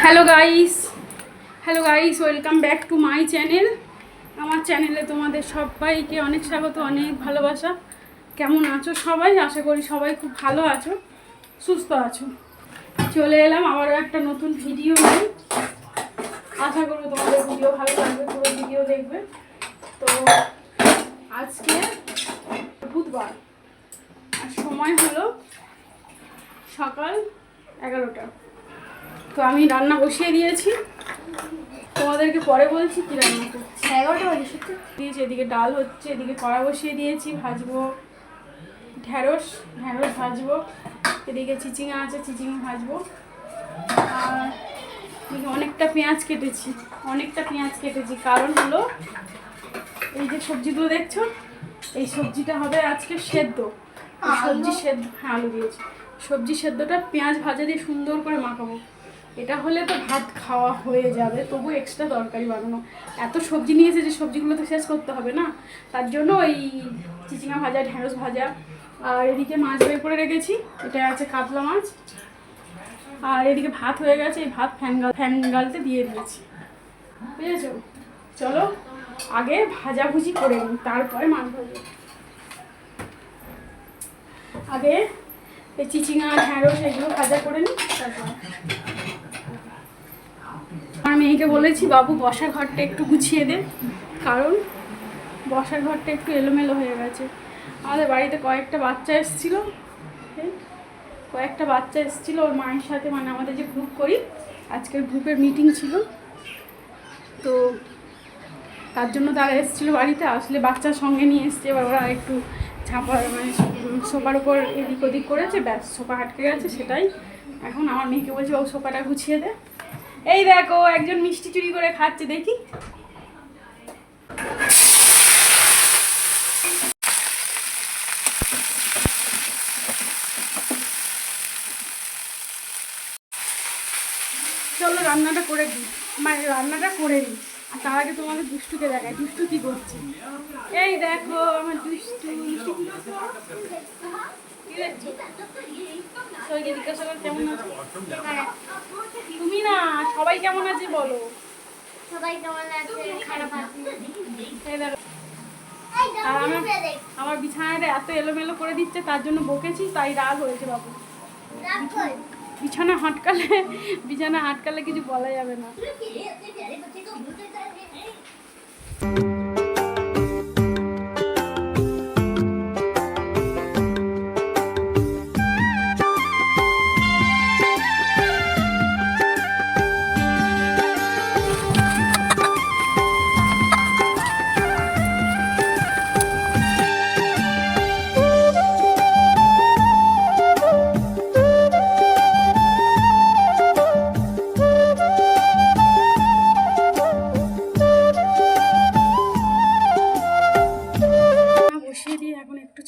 Hello guys welcome back to my channel. আমার চ্যানেলে তোমাদের সবাইকে অনেক স্বাগত, অনেক ভালোবাসা। কেমন আছো সবাই? আশা করি সবাই খুব ভালো আছো, সুস্থ আছো। চলে এলাম আবারও একটা নতুন ভিডিও নিয়ে। আশা করবো তোমাদের ভিডিও ভালো লাগবে, পুরো ভিডিও দেখবে। তো আজকে বুধবার আর সময় হলো সকাল 11টা। তো আমি রান্না বসিয়ে দিয়েছি, তোমাদেরকে পরে বলছি কি রান্না করছি। 11টা বাজে সত্যি দিয়েছি। এদিকে ডাল হচ্ছে, এদিকে কড়া বসিয়ে দিয়েছি, ভাজবো ঢ্যাঁড়স ভাজবো। এদিকে চিচিঙা আছে, চিচিঙা ভাজবো। আর এদিকে অনেকটা পেঁয়াজ কেটেছি, কারণ হলো এই যে সবজিগুলো দেখছো, এই সবজিটা হবে আজকে সেদ্ধ। সবজি সেদ্ধ, হ্যাঁ আলু দিয়েছি। সবজি সেদ্ধটা পেঁয়াজ ভাজা দিয়ে সুন্দর করে মাখাবো। এটা হলে তো ভাত খাওয়া হয়ে যাবে, তবু এক্সট্রা তরকারি বানানো। এত সবজি নিয়েছে যে সবজিগুলো তো শেষ করতে হবে না, তার জন্য ওই চিচিঙা ভাজা, ঢ্যাঁড়স ভাজা। আর এদিকে মাছ বের করে রেখেছি, এটা আছে কাতলা মাছ। আর এদিকে ভাত হয়ে গেছে, এই ভাত ফ্যান গালতে দিয়ে দিয়েছি, বুঝেছো? চলো আগে ভাজাভুজি করে নিই, তারপরে মাছ ভাজবো। আগে এই চিচিঙা ঢ্যাঁড়স এগুলো ভাজা করে নিই, তারপর। আমার মেয়েকে বলেছি বাবু বসার ঘরটা একটু গুছিয়ে দে, কারণ বসার ঘরটা একটু এলোমেলো হয়ে গেছে। আমাদের বাড়িতে কয়েকটা বাচ্চা এসেছিলো, ওর মায়ের সাথে, মানে আমাদের যে গ্রুপ করি, আজকের গ্রুপের মিটিং ছিল। তো তার জন্য তারা এসেছিলো বাড়িতে, আসলে বাচ্চার সঙ্গে নিয়ে এসছে। এবার ওরা একটু মানে সোফার উপর এদিক ওদিক করেছে, ব্যাস সোফা আটকে গেছে। সেটাই এখন আমার মেয়েকে বলছে ও সোফাটা গুছিয়ে দে। এই দেখো একজন মিষ্টি চুরি করে খাচ্ছে, দেখি। চলো রান্নাটা করে দিই, আর তার আগে তোমাদের দুষ্টুকে দেখায়, দুষ্টু কি করছে। এই দেখো আমার দুষ্টু জিজ্ঞাসা কর কেমন আছে। তুমি না, সবাই কেমন আছে বলো। সবাই কেমন আছে? খারাপ আছে। আর আমার বিছানাটা এত এলোমেলো করে দিচ্ছে, তার জন্য বকেছি, তাই রাগ হয়েছে বাবু। বিছানা হাটকালে কিছু বলা যাবে না।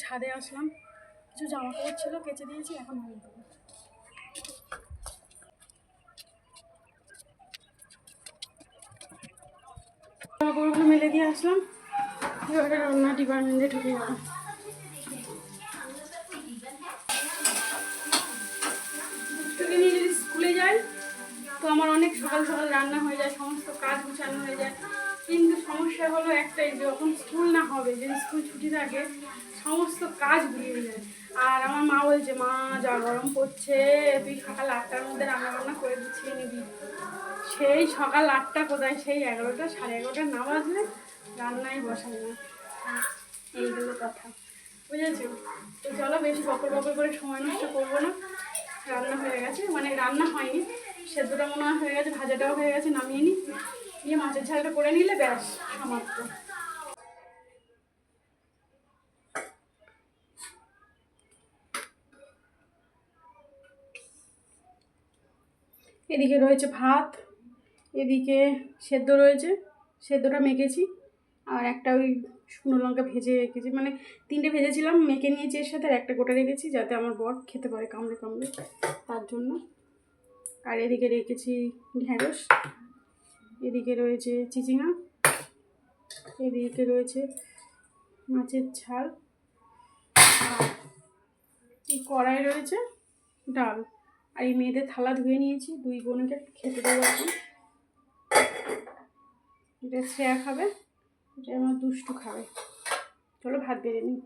ছাদে আসলাম, কিছু জামা কাপড় ছিল কেচে দিয়েছি, এখন আমি দেবো। জামা কাপড়গুলো মেলে দিয়ে আসলাম, এবারে রান্না ডিপার্টমেন্টে ঢুকে যাবো। নিয়ে যদি স্কুলে যাই তো আমার অনেক সকাল সকাল রান্না হয়ে যায়, সমস্ত কাজ গুছানো হয়ে যায়। কিন্তু সমস্যা হলো একটাই, যখন স্কুল না হবে, যদি স্কুল ছুটি থাকে, সমস্ত কাজ গুলিয়ে যায়। আর আমার মা বলছে, মা যা গরম পড়ছে, তুই সকাল 8টার মধ্যে রান্নাবান্না করে গুছিয়ে নিবি। সেই সকাল 8টা কোথায়, সেই 11টা, সাড়ে 11টা না বাজলে রান্নাই বসাই না। এইগুলো কথা, বুঝেছো? তো চলো বেশি বকর করে সময় নষ্ট করবো না। রান্না হয়ে গেছে, মানে রান্না হয়নি, সেদ্ধটা মনে হয় হয়ে গেছে, ভাজাটাও হয়ে গেছে, নামিয়ে নিয়ে মাছের ঝালটা করে নিলে ব্যাস সমাপ্ত। এদিকে রয়েছে ভাত, এদিকে সেদ্ধ রয়েছে, সেদ্ধটা মেখেছি। আর একটা ওই শুকনো লঙ্কা ভেজে রেখেছি, মানে 3টে ভেজেছিলাম, মেখে নিয়েছি এর সাথে, আর একটা গোটা রেখেছি যাতে আমার বর খেতে পারে কামড়ে তার জন্য। আর এদিকে রেখেছি ঢ্যাঁড়স, এদিকে রয়েছে চিচিঙা, এদিকে রয়েছে মাছের ঝাল, আর এই কড়াই রয়েছে ডাল। আর এই মেয়েদের থালা ধুয়ে নিয়েছি, 2 বোনকে খেতে দেবো এখন। এটা শ্রেয়া খাবে, এটা আমার দুষ্টু খাবে। চলো ভাত বেড়ে নিই।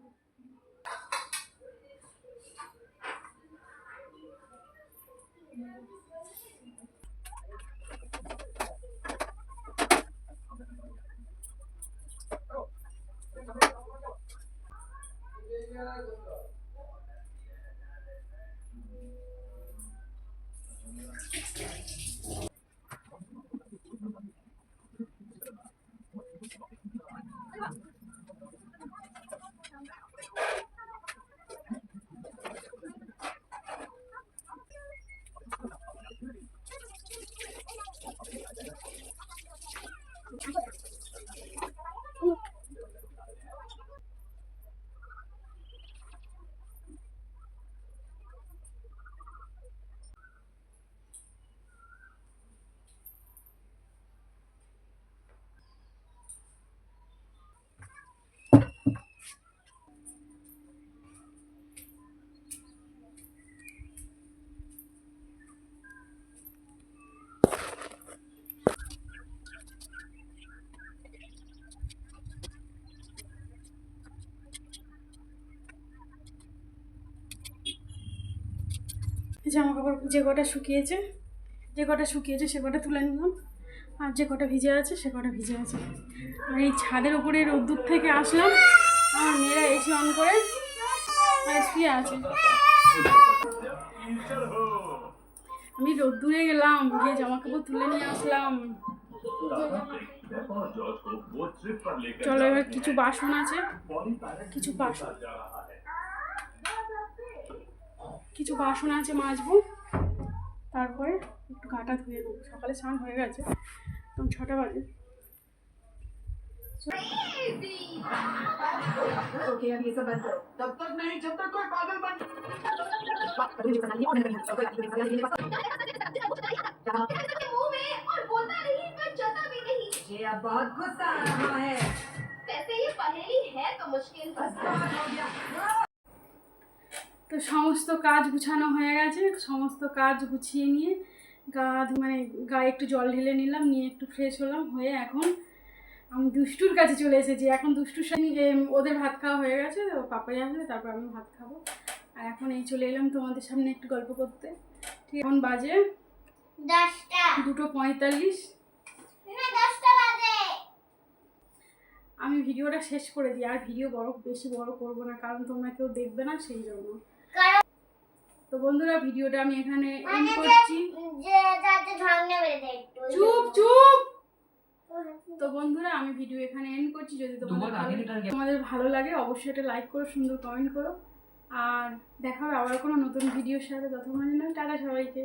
জামা কাপড় যে কটা শুকিয়েছে সে কটা তুলে নিলাম, আর যে কটা ভিজে আছে সে কটা ভিজে আছে। আর এই ছাদের উপরে রোদ্দুর থেকে আসলাম, আমার মেয়েরা এসি অন করে শুয়ে আছে। আমি রোদ্দুরে গেলাম, গিয়ে জামা কাপড় তুলে নিয়ে আসলাম। চলো এবার কিছু বাসন আছে, কিছু বাসন আছে মাজবো, তারপরে একটু গাটা ধুয়ে নেবো। সকালে স্নান হয়ে গেছে, তখন 6টা বাজে। ओके अब ये सब बंद करो तब तक नहीं जब तक कोई पागल बन मुंह में और बोलता नहीं पर जता भी नहीं। ये अब बहुत गुस्सा आ रहा है वैसे ये पहेली है तो मुश्किल। हो गया তো সমস্ত কাজ গুছানো হয়ে গেছে, সমস্ত কাজ গুছিয়ে নিয়ে গায়ে একটু জল ঢেলে নিলাম, নিয়ে একটু ফ্রেশ হলাম, হয়ে এখন আমি দুষ্টুর কাছে চলে এসেছি। এখন দুষ্টুর সাথে ওদের ভাত খাওয়া হয়ে গেছে, ও পাপাই আসলে তারপর আমি ভাত খাবো। আর এখন এই চলে এলাম তোমাদের সামনে একটু গল্প করতে। ঠিক এখন বাজে 10টা 2:45। না 10টা বাজে। আমি ভিডিওটা শেষ করে দিই, আর ভিডিও বেশি বড় করব না, কারণ তোমরা কেউ দেখবে না সেই জন্য। তো বন্ধুরা ভিডিওটা আমি এখানে এন্ড করছি। যে যাতে ঝাড়নে বেড়ে দেয় একটু। চুপ। তো বন্ধুরা আমি ভিডিও এখানে এন্ড করছি। যদি তোমাদের ভালো লাগে অবশ্যই এটা লাইক করো, সুন্দর কমেন্ট করো, আর দেখা হবে আবার কোনো নতুন ভিডিওর সাথে। ততক্ষণ টাটা সবাইকে।